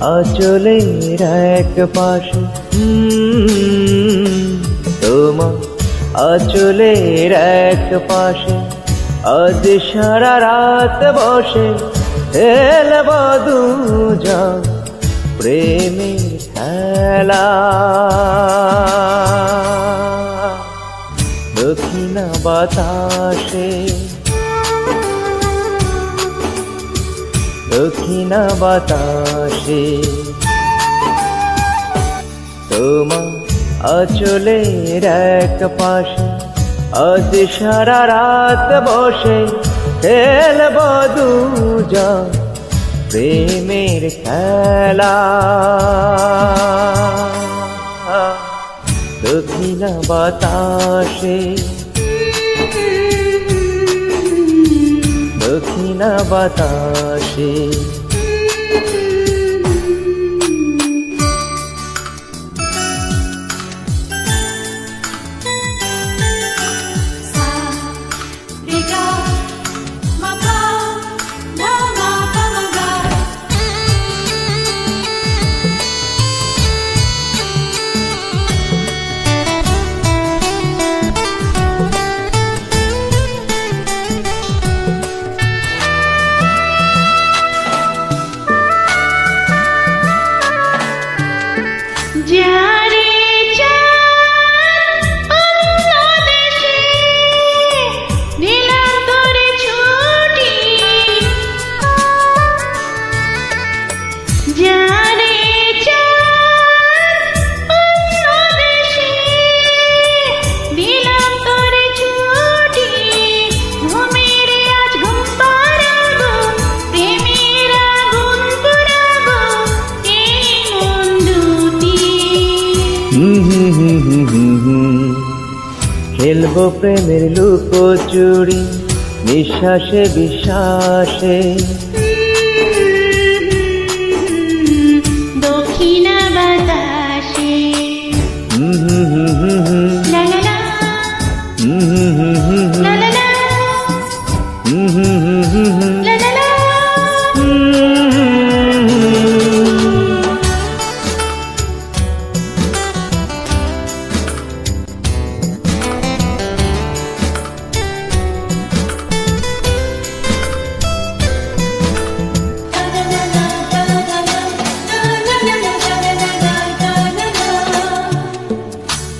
আঁচলের এক পাশে তোমার আঁচলের এক পাশে আজ সারা রাত বসে খেলব দুজন প্রেমের খেলা। দক্ষিণা বাতাসে দক্ষিণা বাতাসে তোমার আঁচলের এক পাশে আজ সারা রাত বসে খেলব দুজন প্রেমের খেলা। দক্ষিণা বাতাসে দক্ষিণা বাতাসে খেলবো প্রেমের লুকোচুরি নিঃশ্বাসে বিশ্বাসে। দক্ষিণা বাতাসে লা লা লা লা লা লা লা লা লা।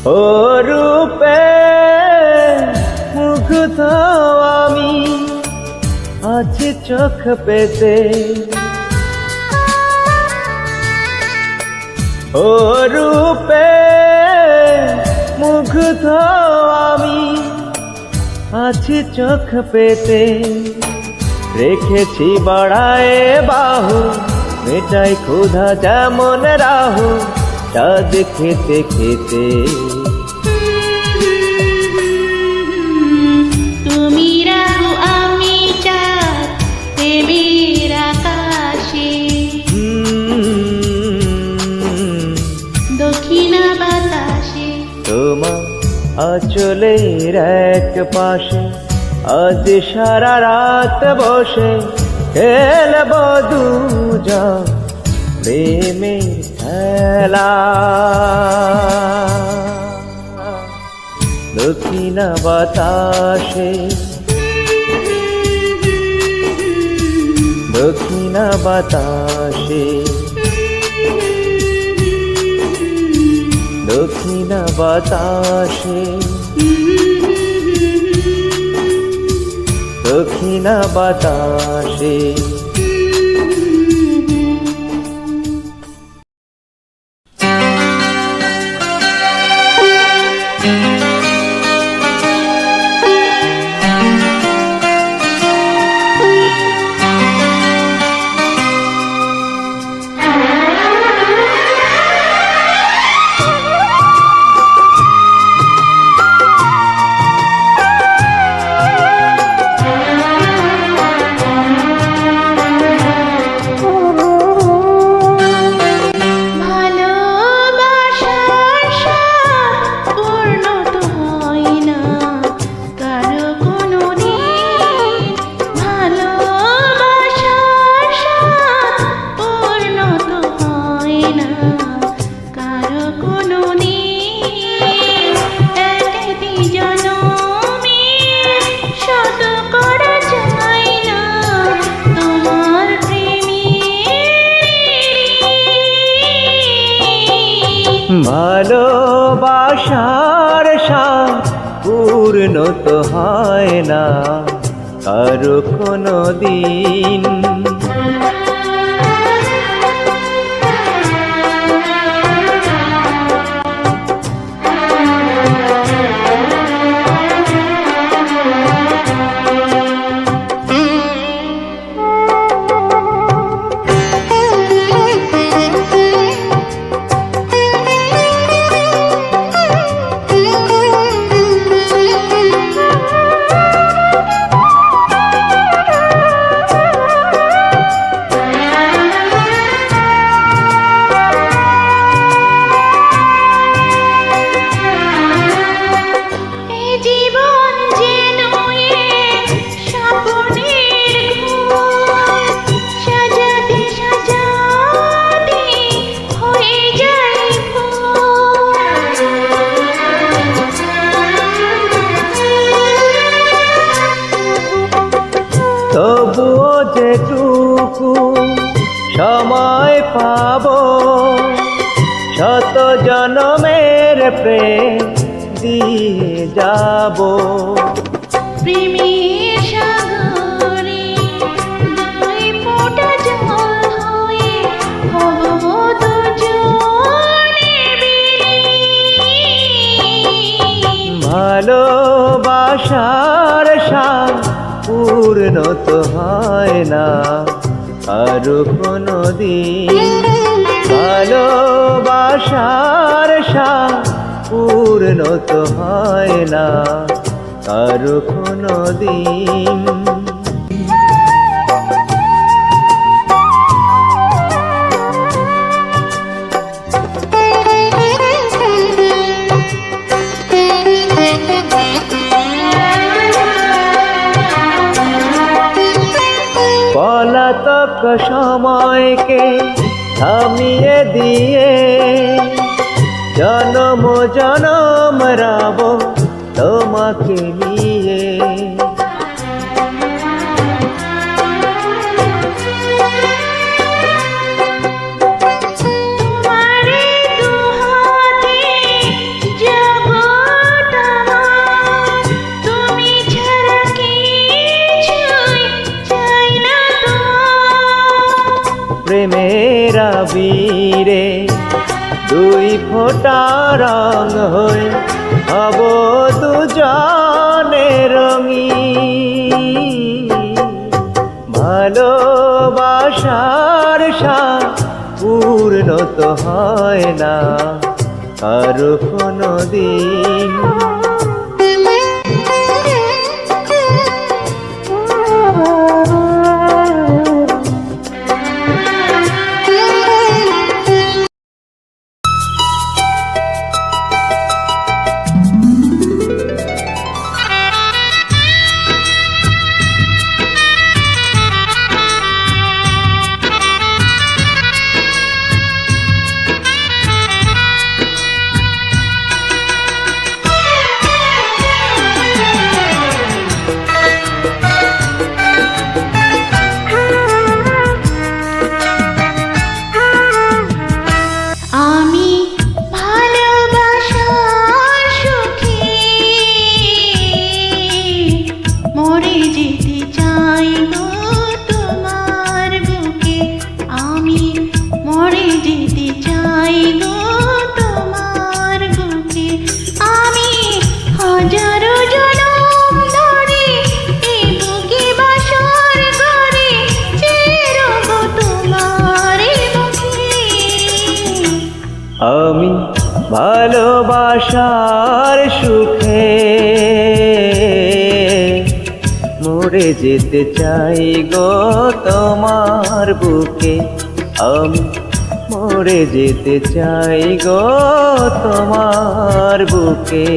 ও রূপে মুগ্ধ আমি আছি চোখ পেতে, ও রূপে মুগ্ধ আমি আছি চোখ পেতে। রেখেছি বাড়ায় বাহু মেটাই ক্ষুধা যেমন রাহু চাঁদ খেতে খেতে। তুমি রাহু আমি চাঁদ প্রেমের আকাশে। দক্ষিণা বাতাসে তোমার আঁচলের এক পাশে আজ সারা রাত বসে খেলব দুজন প্রেমের খেলা। দক্ষিণা বাতাসে দক্ষিণা বাতাসে দক্ষিণা বাতাসে দক্ষিণা বাতাসে। পূর্ণ তো হয় না কারো কোনো দিন। তবুও যেটুকু সময় পাবো শত জনমের প্রেম দিয়ে যাব। প্রেমের সাগরে দুই ফোঁটা জল হয়ে হব দুজনে বিলীন। ভালোবাসার স্বাদ পূর্ণ তো হয় না কারো কোনো দিন। ভালোবাসার স্বাদ পূর্ণ তো হয় না কারো কোনো দিন। পলাতক সময়কে থামিয়ে দিয়ে জনম জনম রাব তোমাকে নিয়ে। প্রেমের আবিরে দুই ফোঁটা রং হয়ে হব দুজনে রঙিন। ভালোবাসার স্বাদ পূর্ণ তো হয় না কারো কোনো দিন। আমি ভালোবাসার সুখে মরে যেতে চাই গো তোমার বুকে। আমি মরে যেতে চাই গো তোমার বুকে।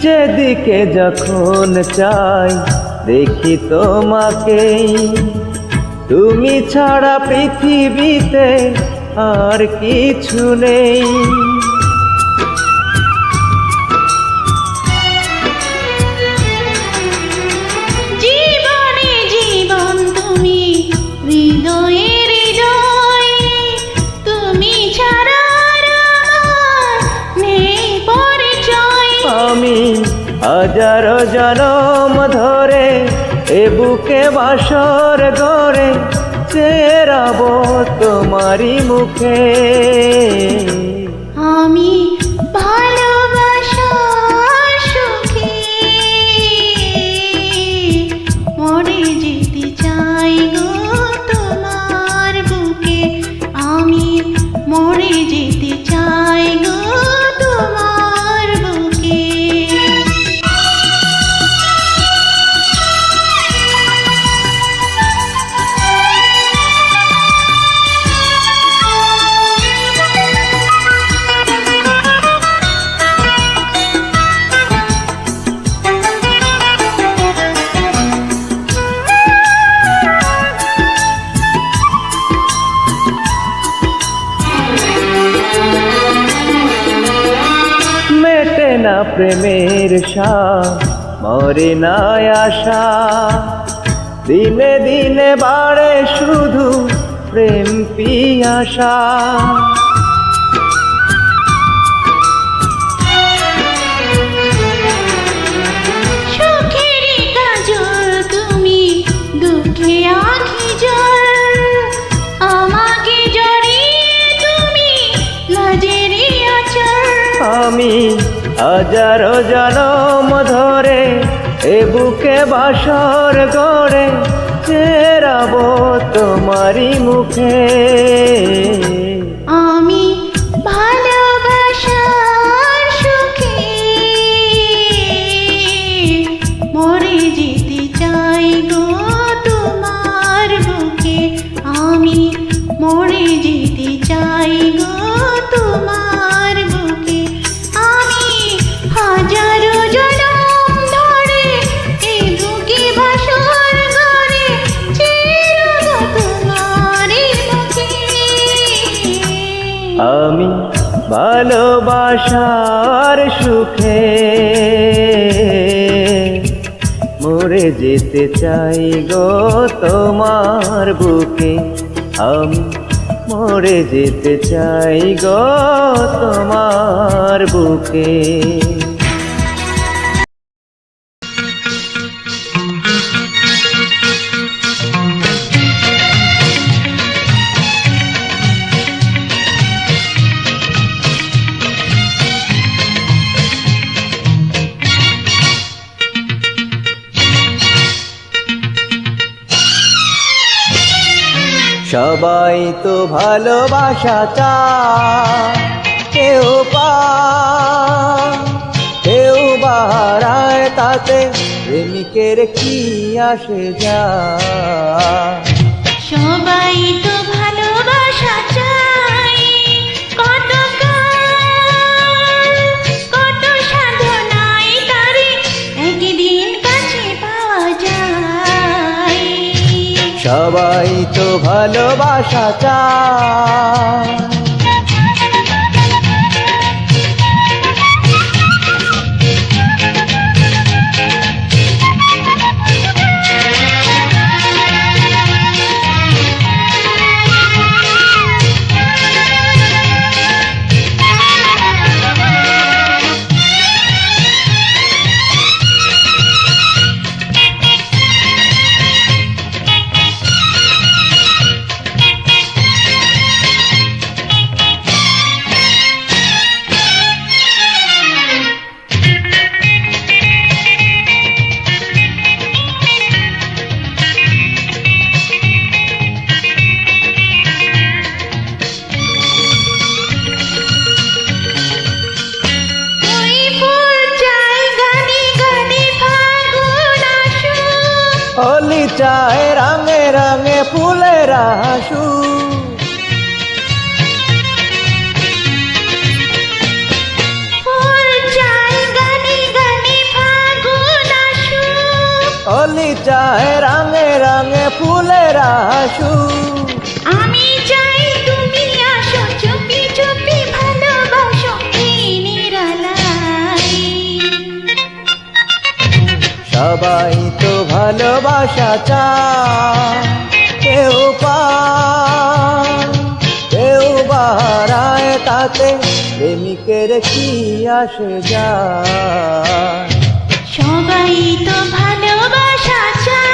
যেদিকে যখন চাই দেখি তোমাকেই, তুমি ছাড়া পৃথিবীতে আর কিছু নেই। জীবনে জীবন তুমি, হৃদয়ে হৃদয়, তুমি ছাড়া আর আমার নেই পরিচয়। আমি হাজারো জনম ধরে এ বুকে বাসর গড়ে চেরাবো তোমারই মুখে। আমি ভালোবাসার সুখে মরে যেতে চাই গো তোমার বুকে। আমি মরে যেতে চাই গো তোমার বুকে। মেটে না প্রেমের স্বাদ, মরে না আশা, দিনে দিনে বাড়ে শুধু প্রেম পিয়াসা। সুখের কাজল তুমি, দুঃখে আঁখি জল, আমাকে জড়িয়ে তুমি লাজের আঁচল। আমি হাজারো জনম ধরে এ বুকে বাসর গড়ে চেরাবো তোমারই মুখে। আমি ভালোবাসার সুখে মরে যেতে চাই গো তোমার বুকে। আমি মরে যেতে চাই গো তোমার বুকে। আমি হাজারো জনম ধরে এই বুকে বাসর গড়ে চিরগো তোমারই মুখে। আমি ভালোবাসার সুখে মরে যেতে চাই গো তোমার বুকে। আমি মরে যেতে চাই গো তোমার বুকে। সবাই তো ভালোবাসা চায়, কেউ পায় কেউ বাহারায়, তাতে প্রেমিকের কি আসে যায়। সবাই তো ভালোবাসা চাই, কত কাল কত সাধনায় তারে একদিন কাছে পাওয়া যায়। সবাই তো ভালোবাসা চায়। होली चाहे रंगे रंगे फूले राशू फूल चाहे गने गने কলি চায় রাঙে রাঙে ফুলের আসু। আমি চাই তুমি আসো, চুপি চুপি ভালোবাসো এই নিরালায়। সবাই তো ভালোবাসা চায়, কেউ পায় কেউ বাড়ায়, তাতে প্রেমিকের কি আসে যায়। সবাই তো ভালোবাসা চায়।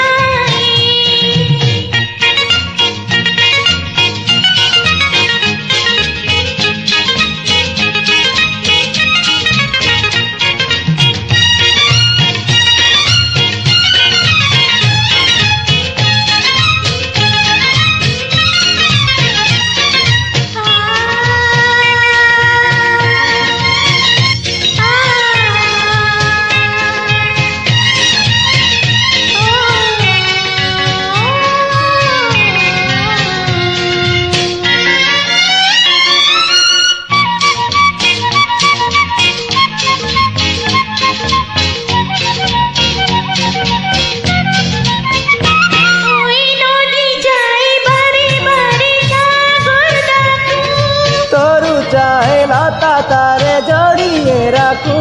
লতা তারে জড়িয়ে রাখু।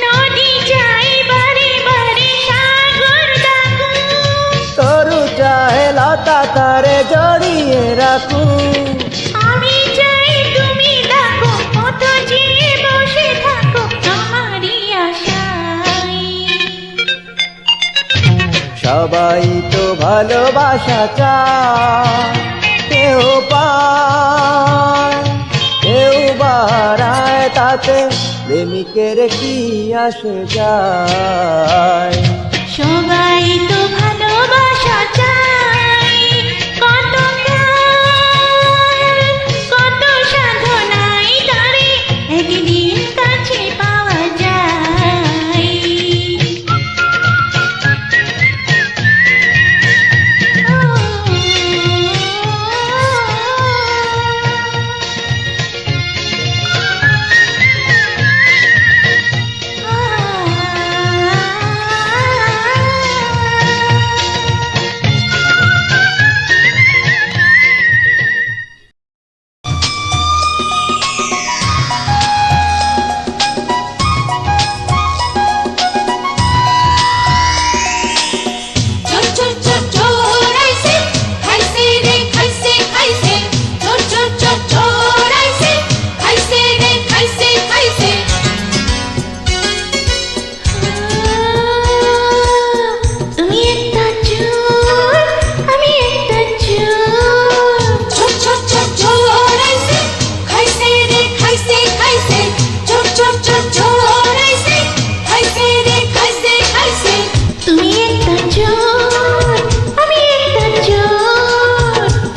নদী যাই বারে বারে সাগর ডাকু, তরু চায় লতা তারে জড়িয়ে রাখু। আমি চাই তুমি ডাকো, কত যে বসে থাকো আমারই আশায়। সবাই তো ভালোবাসা চায়, কেউ পায় কেউ বাড়ায়, তাতে প্রেমিকের কি আসে যায়। সবাই তো ভালোবাসা চায়, কত কাল কত সাধনায় তারে একদিন কাছে পাওয়া যায়।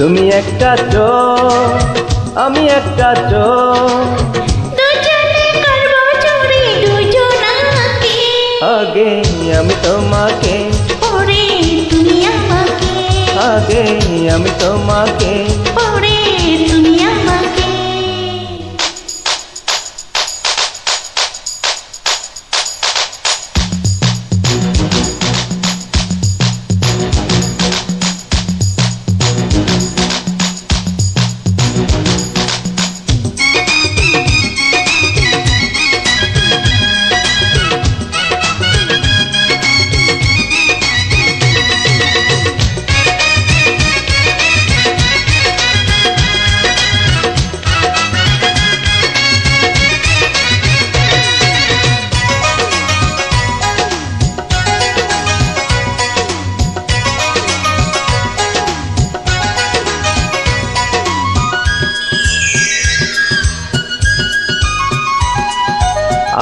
তুমি একটা চোর আমি একটা চোর, দুজনে করবো চুরি দুজনাকে। আগে আমি তোমাকে, ওরে তুমি আমাকে, আগে আমি তোমাকে। ওরে তুমি আমাকে।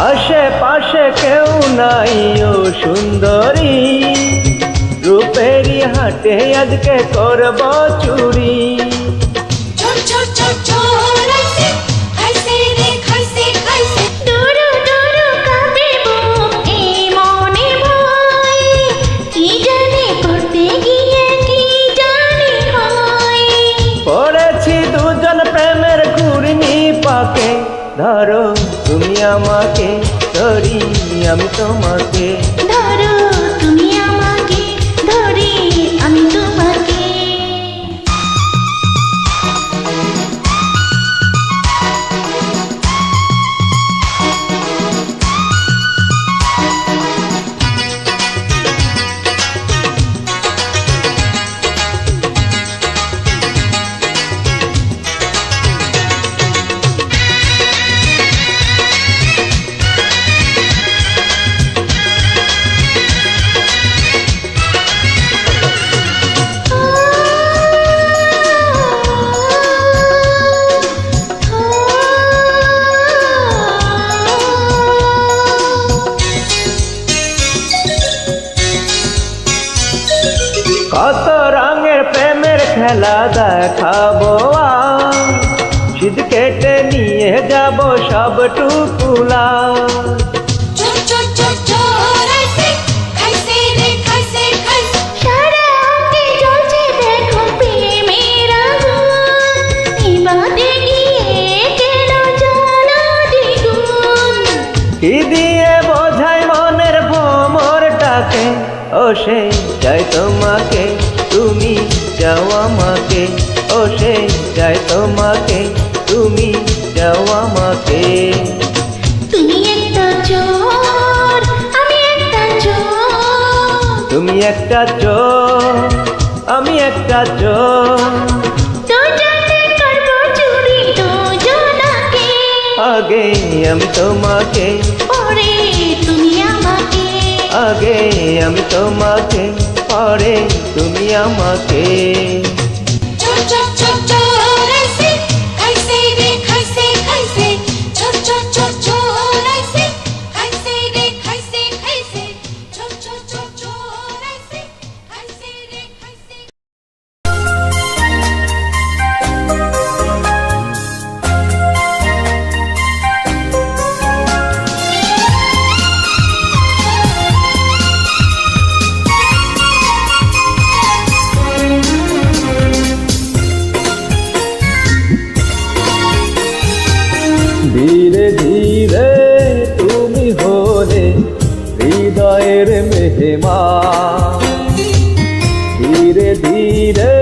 আশেপাশে কেউ নাই ও সুন্দরী, রূপেরই হাটে আজকে করব চুরি। দুরু দুরু কাঁদে বুক এই মনে ভয়, কি জানে করতে গিয়ে কি জানি হয়। পড়েছি দুজন প্রেমের ঘূর্ণি পাকে, ধরো তুমি আমাকে, আমি তোমাকে। ধরো তুমি আমাকে, ধরি আমি তোমাকে। কত রঙের প্রেমের খেলা দেখাবো আজ, শীত কেটে নিয়ে যাব সব টুকুলা। সারা অঙ্গে জ্বলছে দেখো প্রেমের আগুন, নিভাতে গিয়ে কেন জ্বালা দ্বিগুণ। কি দিয়ে বোঝাই মনের ভ্রমরটাকে, ও সে চাই তোমাকে, তুমি চাও আমাকে। ও সে চাই তোমাকে, তুমি চাও আমাকে। তুমি একটা চোর, আমি একটা চোর, তুমি একটা চোর, আমি একটা চোর। দুজনে করবো চুরি দুজনাকে। আগে আমি তোমাকে, পরে তুমি আমাকে। আগে আমি তোমাকে, পরে তুমি আমাকে। ধীরে ধীরে তুমি হলে হৃদয়ের মেহমান, ধীরে ধীরে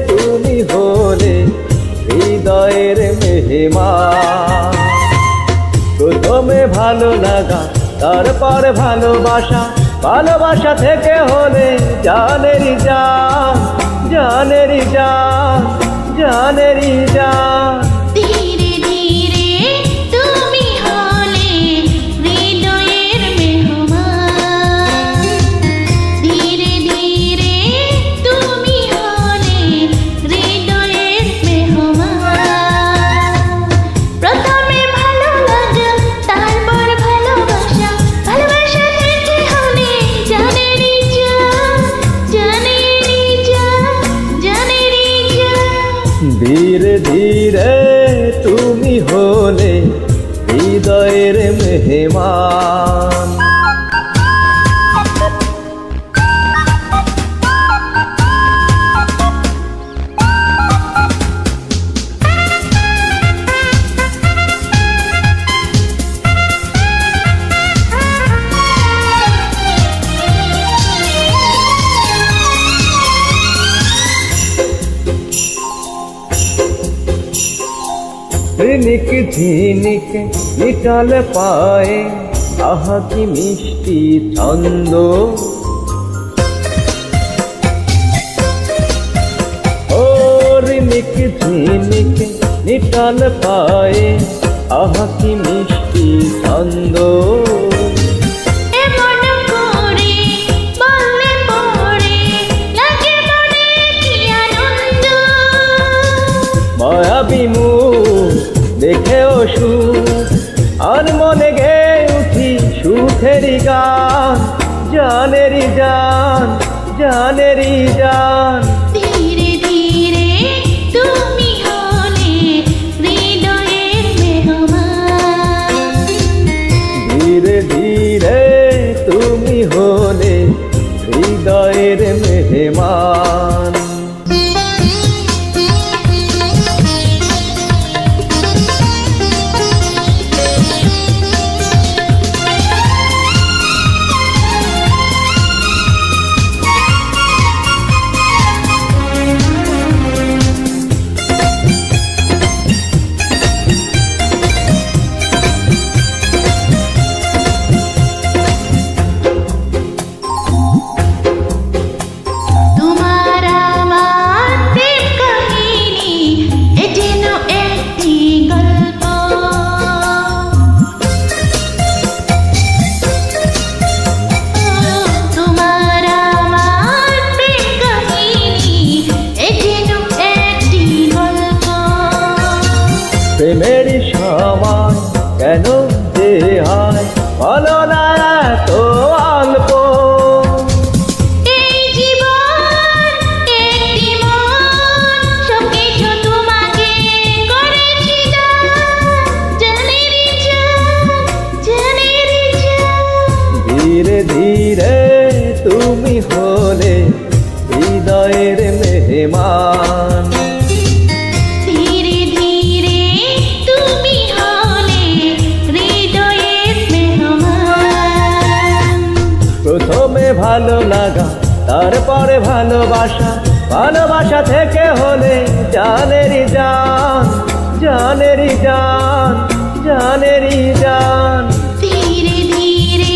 তুমি হলে হৃদয়ের মেহমান। প্রথমে ভালো লাগা, তারপর ভালোবাসা, ভালোবাসা থেকে হলে জানেরই জান, জানেরই জান, জানেরই জান। ধীরে ধীরে তুমি হলে হৃদয়ের মেহমান, ধীরে ধীরে তুমি হলে হৃদয়ের মেহমান। প্রথমে ভালো লাগা, তারপর ভালোবাসা, ভালোবাসা থেকে হলে জানেরই জান, জানেরই জান, জানেরই জান। ধীরে ধীরে তুমি হলে হৃদয়ের মেহমান। ঝিনিক ঝিনিক নিটাল পায়ে, আহা কি মিষ্টি ছন্দ। ও ঝিনিক ঝিনিক নিটাল পায়ে, আহা কি মিষ্টি ছন্দ। এমন করে বললে পরে লাগে মনে কি আনন্দ। মায়াবী মুখ দেখেও সুখ, আর মনে গে উঠি সুখেরই গান, জানেরই জান, জানেরই জান। ধীরে ধীরে তুমি হলে হৃদয়ের মেহমান, ধীরে ধীরে তুমি হলে হৃদয়ের মেহমান। মেহমান। ধীরে ধীরে তুমি হলে হৃদয়ের মেহমান। প্রথমে ভালো লাগা, তারপরে ভালোবাসা, ভালোবাসা থেকে হলে জানেরই জান, জানেরই জান, জানেরই জান। ধীরে ধীরে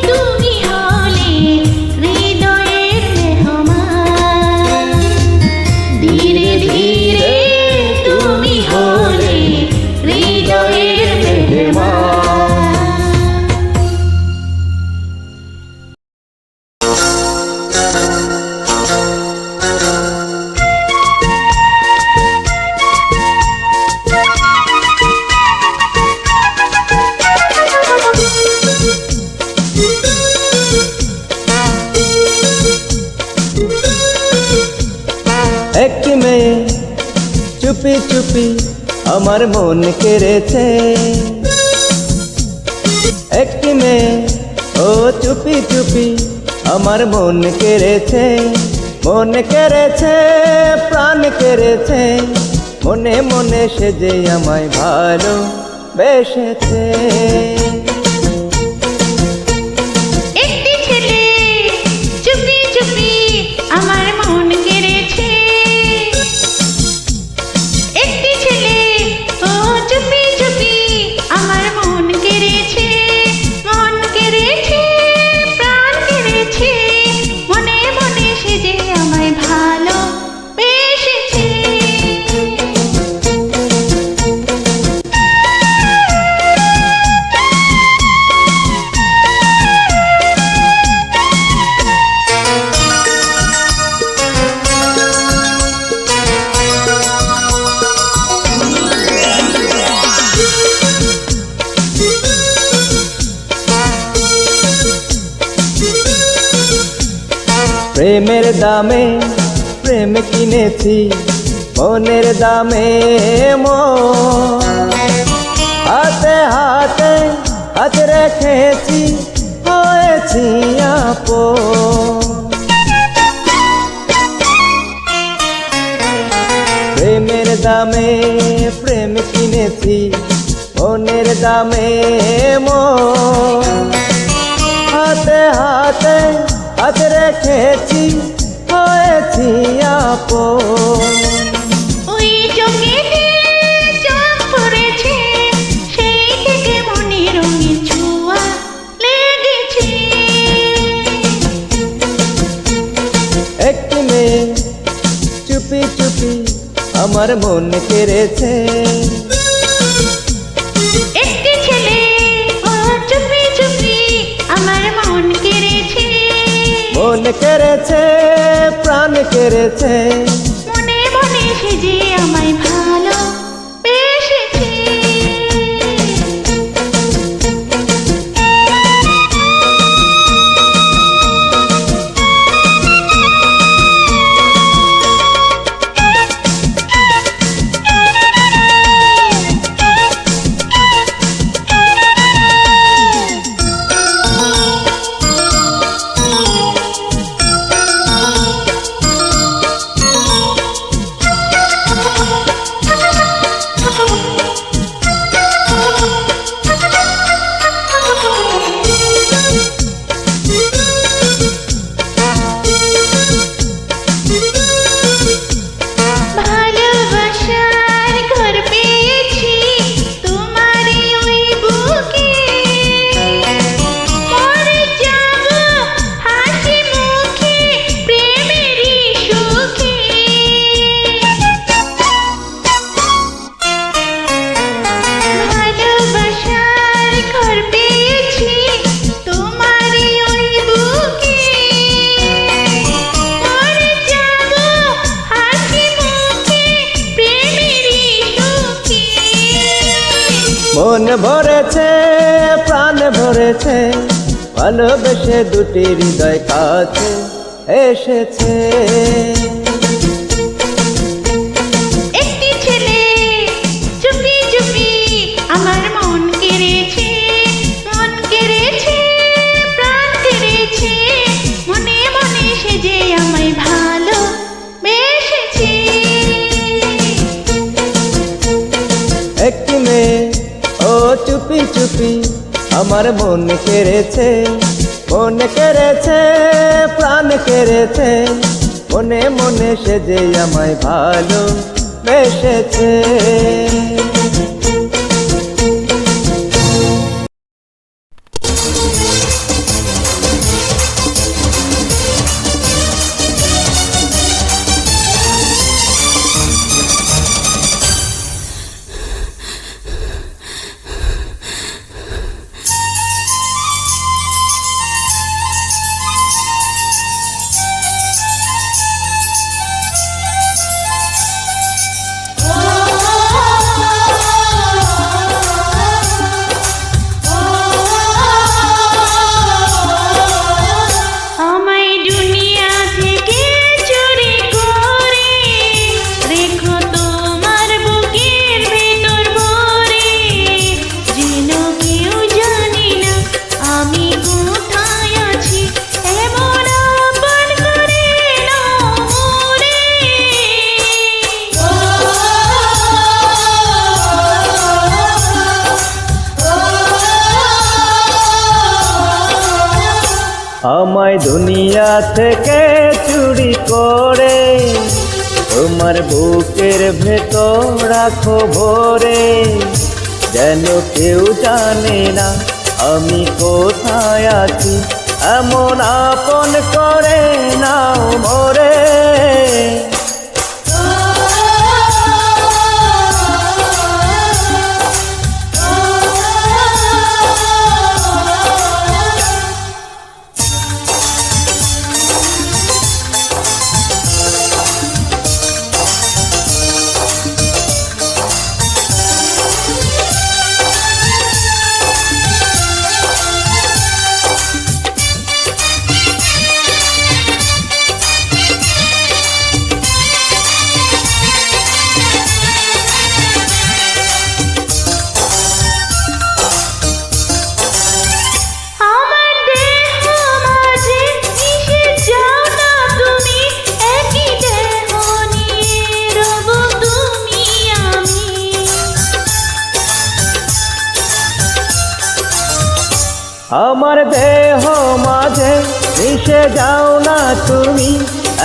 তুমি হলে হৃদয়ের মেহমান। ধীরে ধীরে তুমি হলে হৃদয়ের মেহমান। একটি মেয়ে চুপি চুপি আমার মন কেড়েছে। একটি মেয়ে ও চুপি চুপি আমার মন কেড়েছে, মন কেড়েছে, প্রাণ কেড়েছে। মনে মনে সে যে আমায় ভালো বেসেছে। একটি ছেলে চুপি চুপি আমার মন কেড়েছে। একটি ছেলে ও চুপি চুপি আমার মন কেড়েছে। মন কেড়েছে, প্রাণ কেড়েছে। মনে মনে সে যে আমায় ভালো বেসেছে। প্রেমের দামে প্রেম কিনেছি, মনের দামে মন। হাতে হাতে হাত রেখেছি, হয়েছি আপন। প্রেমের দামে প্রেম কিনেছি, মনের দামে মন। হাতে হাতে হাত রেখেছি, হয়েছি আপন। ওই চোখেতে চোখ পড়েছে, সেই থেকে মনে রঙিন ছোঁয়া লেগেছে। একটি মেয়ে চুপি চুপি আমার মন কেড়েছে। একটি ছেলে ও চুপি চুপি আমার মন কেড়েছে। মন কেড়েছে, প্রাণ কেড়েছে। মনে মনে সে যে আমায় ভালো বেসেছে। ভালোবাসার ঘর পেয়েছি তোমারই ওই বুকে। মরে যাব হাসি মুখে প্রেমেরই সুখে। ভালোবাসার ঘর পেয়েছি তোমারই ওই বুকে। মরে যাব হাসি মুখে প্রেমেরই সুখে। মন ভরেছে, প্রাণ ভরেছে, ভালোবেসে দুটি হৃদয় কাছে এসেছে। একটি ছেলে চুপি চুপি আমার মন কেড়েছে। মন কেড়েছে, প্রাণ কেড়েছে। মনে মনে সে যে আমায় ভালো বেশ আমার মন কেড়েছে, মন কেড়েছে, প্রাণ কেড়েছে, মনে মনে সে যে আমায় ভালো বেসেছে। আমায় দুনিয়া থেকে চুরি করে রেখো তোমার বুকের ভেতর ভরে, যেন কেউ জানে না আমি কোথায় আছি, এমন আপন করে নাও মোরে। আমায় দুনিয়া থেকে চুরি করে তোমার বুকের ভেতর রাখো ভরে, যেন কেউ জানে না আমি কোথায় আছি, এমন আপন করে নাও মোরে। আমার দেহ মাঝে মিশে যাও না তুমি, একই দেহ নিয়ে রব তুমি আমি। আমার দেহ মাঝে মিশে যাও না তুমি,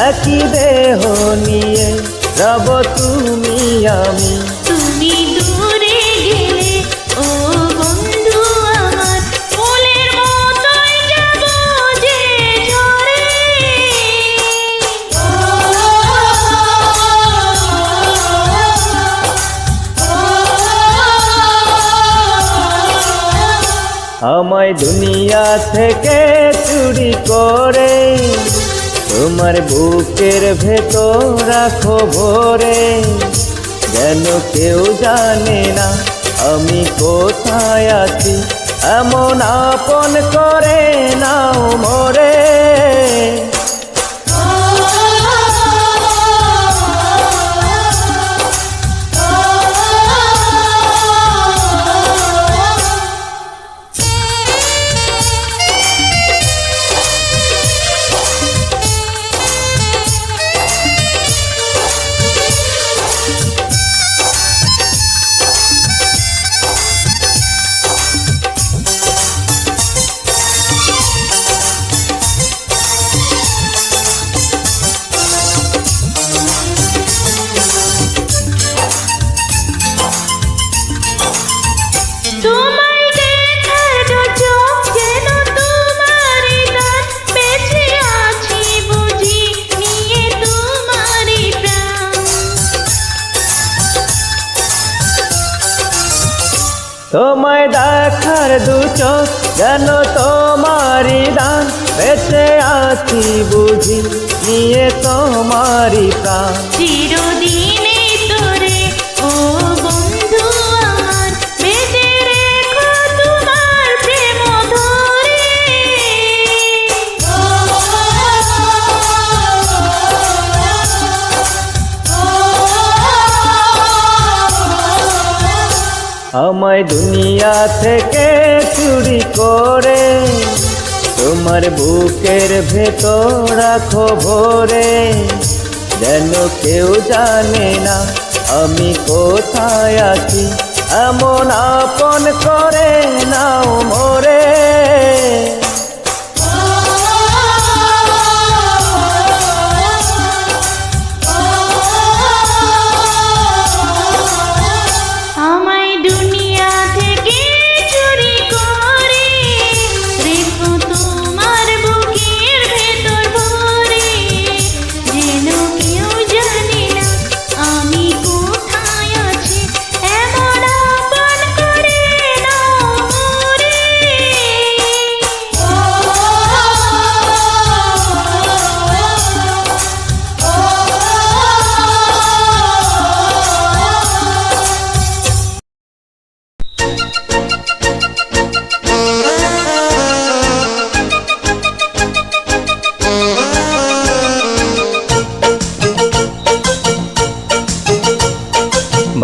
একই দেহ নিয়ে রব তুমি আমি। তুমি দূরে গেলে ও বন্ধু আমার, ফুলের মতোই যাব যে ঝরে। আমায় দুনিয়া থেকে চুরি করে তোমার বুকের ভেতর রাখো ভরে, যেন কেউ জানে না আমি কোথায় আছি, এমন আপন করে নাও মোরে। তোমায় দেখার দু চোখ যেন তোমারই দান, বেঁচে আছি বুঝি নিয়ে তোমারই প্রাণ। তোমায় দেখার দু চোখ যেন তোমারই দান, বেঁচে আছি বুঝি নিয়ে তোমারই প্রাণ। চিরদিনে তোরে ও বন্ধু আমার, বেঁধে রেখো তোমার প্রেম ধরে। আমায় দুনিয়া থেকে চুরি করে তোমার বুকের ভেতর রাখো ভরে, যেন কেউ জানে না আমি কোথায় আছি, এমন আপন করে নাও মোরে। আমায় দুনিয়া থেকে চুরি করে রেখো তোমার বুকের ভেতর ভরে, যেন কেউ জানে না আমি কোথায় আছি, এমন আপন করে নাও মোরে।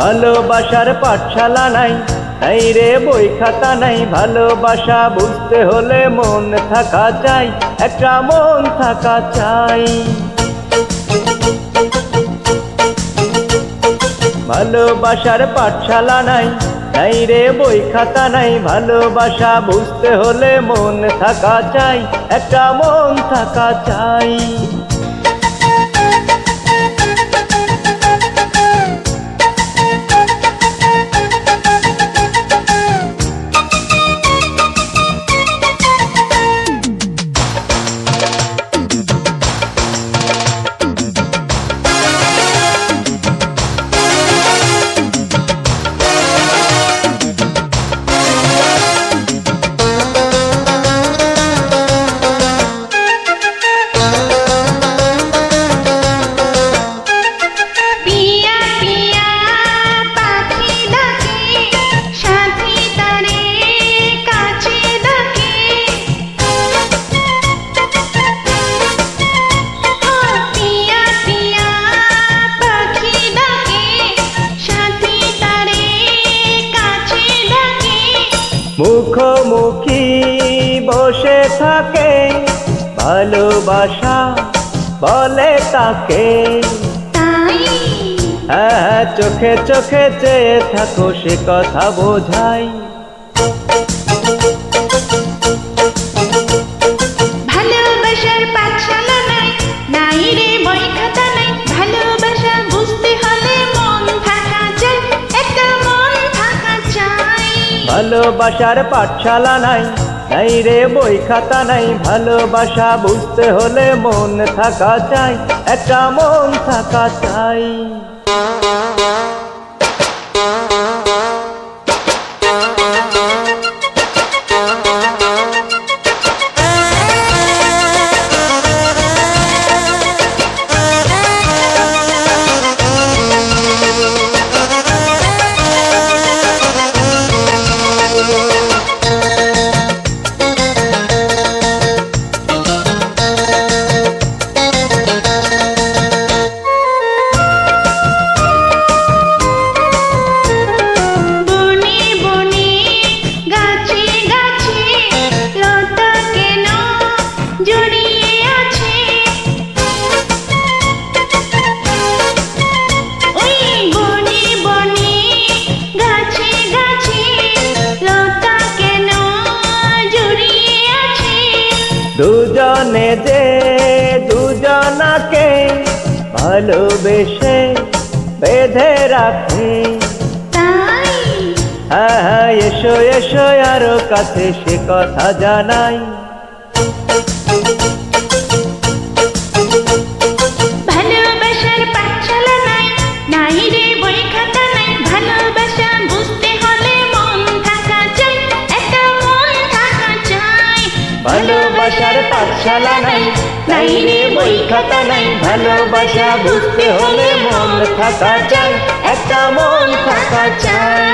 ভালোবাসার পাঠশালা নাই, নাই রে বই খাতা নাই, ভালোবাসা বুঝতে হলে মন থাকা চাই, একটা মন থাকা চাই। ভালোবাসার পাঠশালা নাই, নাই রে বই খাতা নাই, ভালোবাসা বুঝতে হলে মন থাকা চাই, একটা মন থাকা চাই। পিয়া পিয়া পাখি ডাকে, সাথী তারে কাছে ডাকে। ও পিয়া পিয়া পাখি ডাকে, সাথী তারে কাছে ডাকে। মুখোমুখি বসে থাকে, ভালোবাসা বলে তাকে। তাই হ্যাঁ, চোখে চোখে চেয়ে থাকো, সে কথা বোঝাই। ভালোবাসার পাঠশালা নাই, নাই রে বই খাতা নাই, ভালোবাসা বুঝতে হলে মন থাকা চাই, একটা মন থাকা চাই। ভালোবাসার পাঠশালা নাই, নাই রে বই খাতা নাই, ভালোবাসা বুঝতে হলে মন থাকা চাই, একটা মন থাকা চাই। বনে বনে গাছে গাছে লতা কেন জড়িয়ে আছে, ওই বনে বনে গাছে গাছে লতা কেন জড়িয়ে আছে। দুজনে যে দুজনাকে ভালোবেসে বেঁধে রাখে। তাই হ্যাঁ, এসো এসো আরো কাছে, সে কথা জানাই। ভালোবাসার পাঠশালা নাই, নাই রে বই খাতা নাই, ভালোবাসা বুঝতে হলে মন থাকা চাই, একটা মন থাকা চাই। ভালোবাসার পাঠশালা নাই, নাই রে বই খাতা নাই, ভালোবাসা বুঝতে হলে মন থাকা চাই, একটা মন থাকা চাই।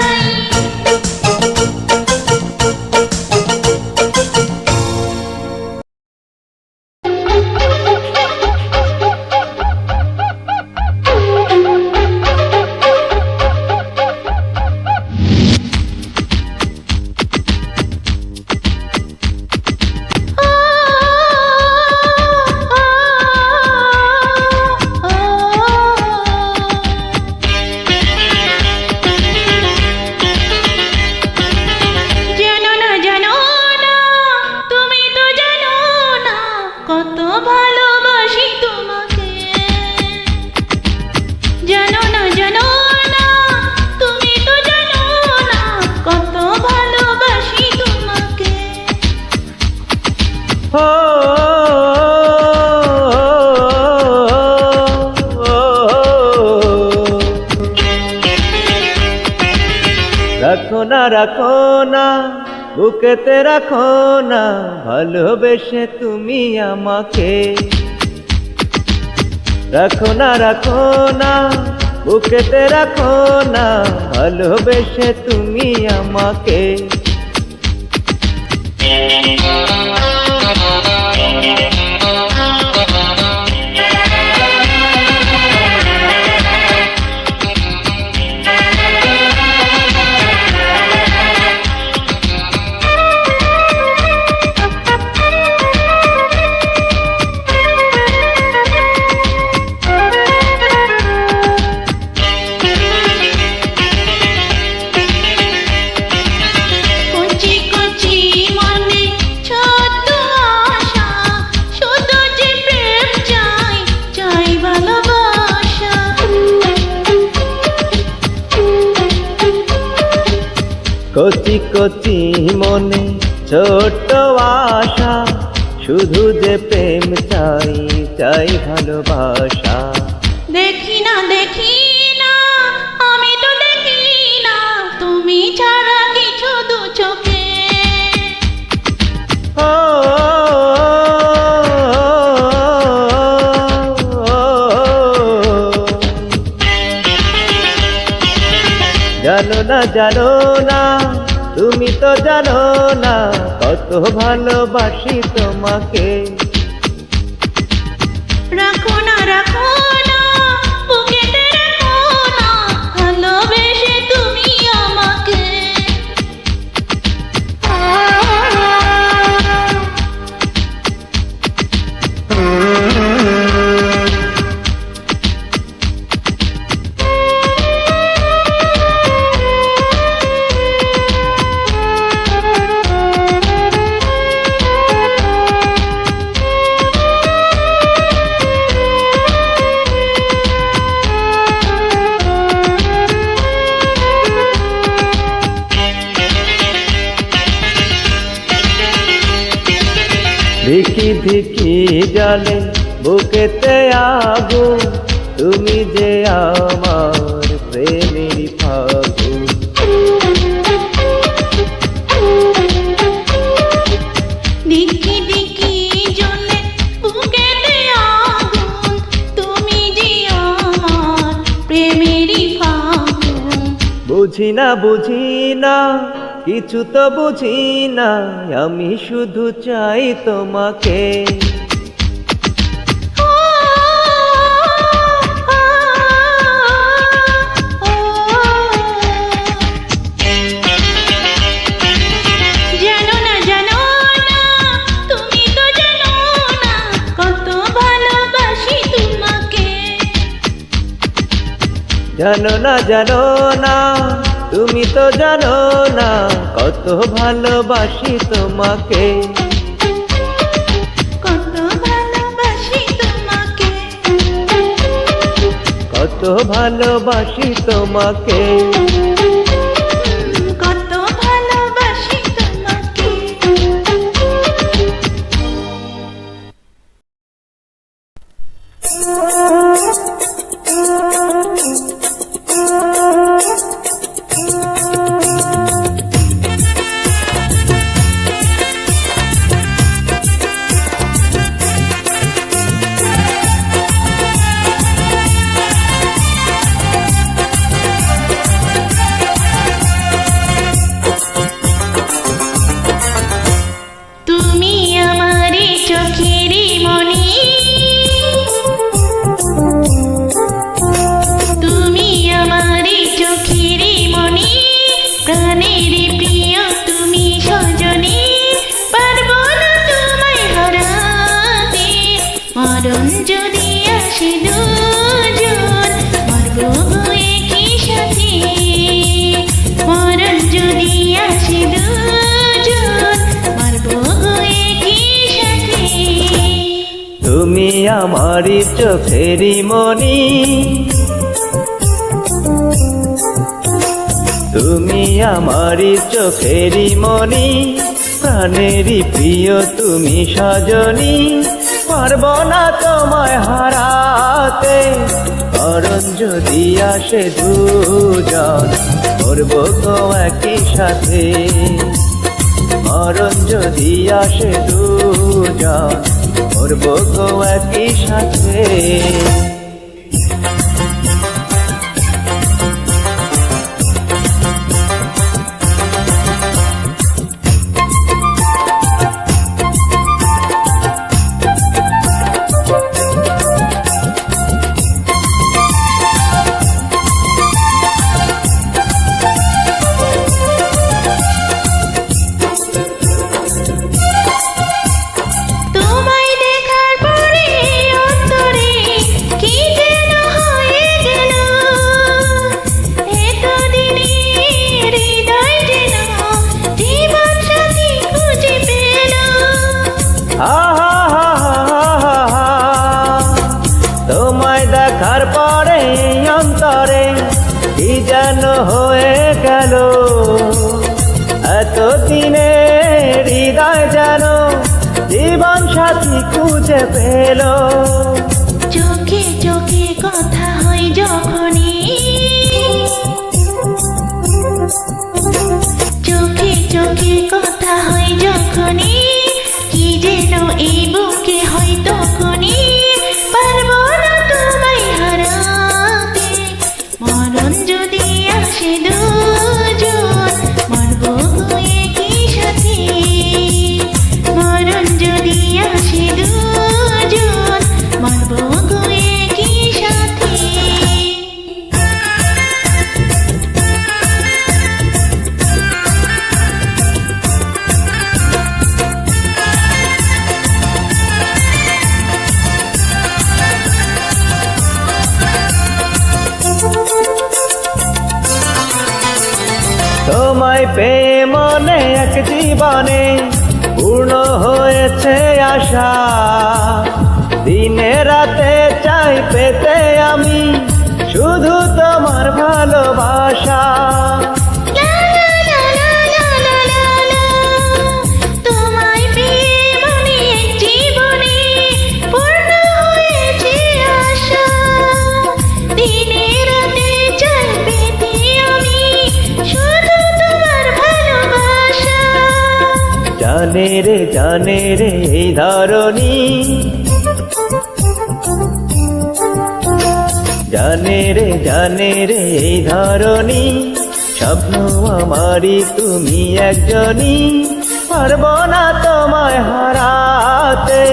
রাখো না বুকেতে রাখো না ভালোবেসে তুমি আমাকে। রাখো না বুকেতে রাখো না ভালোবেসে তুমি আমাকে। কচি কচি মনে ছোট্ট আশা শুধু যে প্রেম চাই চাই ভালোবাসা। দেখি না আমি তো দেখি না তুমি ছাড়া কিছু দু চোখে। জানো না তুমি তো জানো না কত ভালোবাসি তোমাকে। রাখো না বুকেতে রাখো না ভালোবেসে তুমি আমাকে। ধিকি ধিকি জালে বুকেতে আগুন তুমি যে আমার প্রেমের ফাগুন। দিকি দিকি জ্বলে বুকেতে আগুন তুমি যে আমার প্রেমেরই ফাগুন। বুঝি না কিছু তো বুঝি না আমি শুধু চাই তোমাকে। জানো না তুমি তো জানো না কত ভালোবাসি তোমাকে। জানো না তুমি তো জানো না কত ভালোবাসি তোমাকে। কত ভালোবাসি তোমাকে। কত ভালোবাসি তোমাকে। কত ভালোবাসি তোমাকে। তুমি আমারই চোখেরই মনি, তুমি আমারই চোখেরই মনি, প্রাণেরই প্রিয় তুমি সজনী। পারব না তোমায় হারাতে, কারণ যদি আসে দুজন মরবো গো একই সাথে। মরণ যদি আসে দুজন, মরবো গো একই সাথে। তোমায় দেখার পরে অন্তরে কি যেন হয়ে গেল, এতদিনে হৃদয় যেন জীবন সাথী খুঁজে পেল। তোমায় দেখার পরে অন্তরে কি যেন হয়ে গেল, এতদিনে হৃদয় যেন জীবন সাথী খুঁজে পেল। চোখে চোখে কথা হয় যখনই, চোখে চোখে কথা হয় যখনই, কি যেন এই বুকে হয় তখনই, পারবো না তোমায় হারাতে। মরণ যদি আসে দুজন, মরবো গো একই সাথে। মরণ যদি আসে দুজন, মরবো গো একই সাথে। তোমায় পেয়ে মনে এক জীবনে পূর্ণ হয়েছে আশা। দিনে রাতে চাই পেতে আমি শুধু তোমার ভালোবাসা। লা লা লা লা লা লা লা লা। তোমায় পেয়ে মনে এক জীবনে পূর্ণ হয়েছে আশা। দিনে রাতে চাই পেতে আমি শুধু তোমার ভালোবাসা। জানে রে এই ধরণী, জানে রে এই ধরণী, স্বপ্ন আমারই তুমি একজনই, পারবো না তোমায় হারাতে।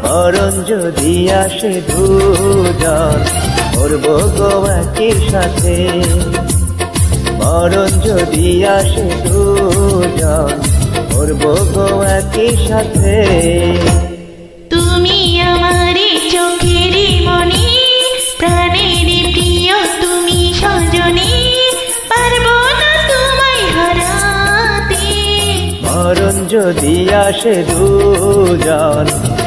মরণ যদি আসে দুজন, মরবো গো একই সাথে। মরণ যদি আসে দুজন, মরবো গো একই সাথে। তুমি আমারে চোখেরই মনি, প্রাণেরই প্রিয় তুমি সজনী, পারবো না তোমায় হারাতে। মরণ যদি আসে দুজন,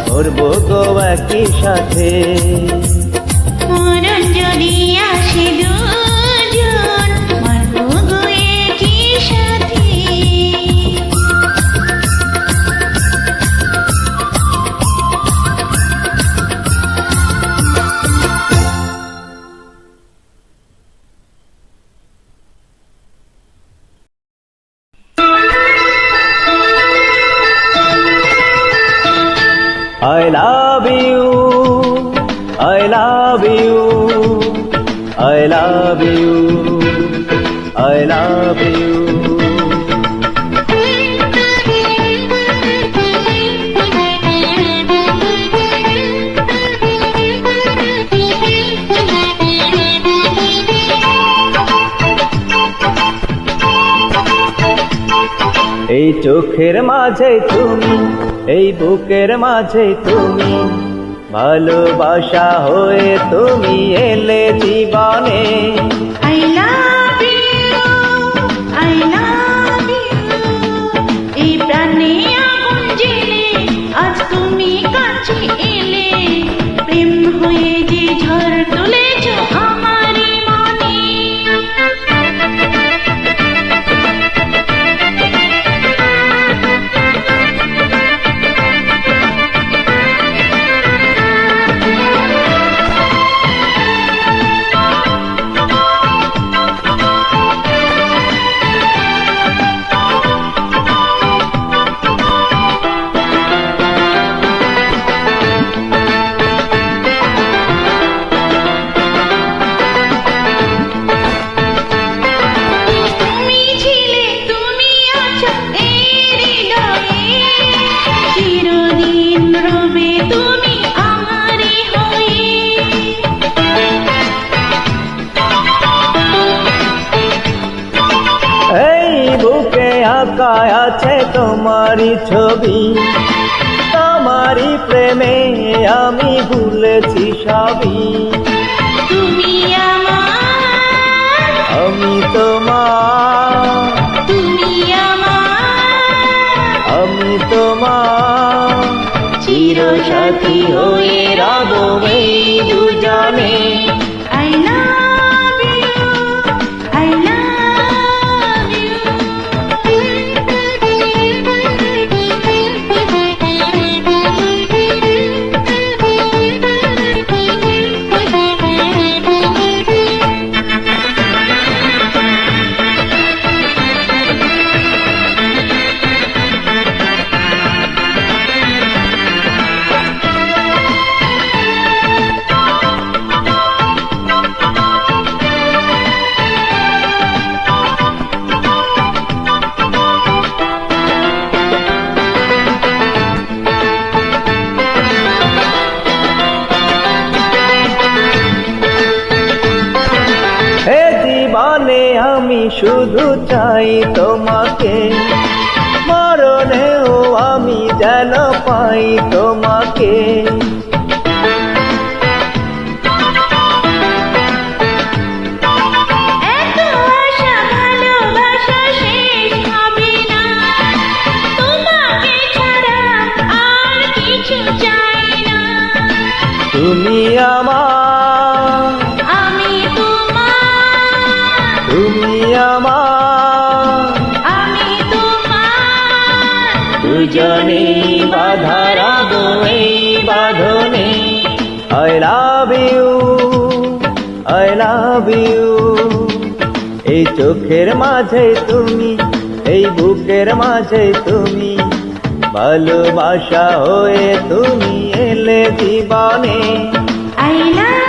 মরবো গো একই সাথে। মরণ যদি আসে দুজন, মরবো গো একই সাথে। I love you, I love you, I love you, I love you. এই চোখের মাঝে তুমি, এই বুকের মাঝে তুমি, ভালোবাসা হয়ে তুমি এলে জীবনে। I love you, I love you। এই প্রাণে আগুন জেলে আজ তুমি কাছে এলে, প্রেম হয়ে যে ঝড় তুলেছ আমারই মনে। তাকায় আছে তোমারই ছবি, তোমারই প্রেমে আমি ভুলেছি সবই। তুমি আমার, আমি তোমার, তুমি আমার, আমি তোমার চিরসাথী হয়ে রবো এই দুজনে। I love you, I love you. হে জীবনে আমি শুধু চাই তোমাকে, মরণেও আমি যেন পাই তোমাকে। এত আশা ভালোবাসা শেষ হবে না, তোমাকে ছাড়া আর কিছু চাই না। তুমি আমার, আমি তোমার, তুমি আমার, আমি তোমার, দুজনে বাধা রবো এই বাঁধনে। I love you, I love you। এই চোখের মাঝে তুমি, এই বুকের মাঝে তুমি, ভালোবাসা হয়ে তুমি এলে জীবনে। I love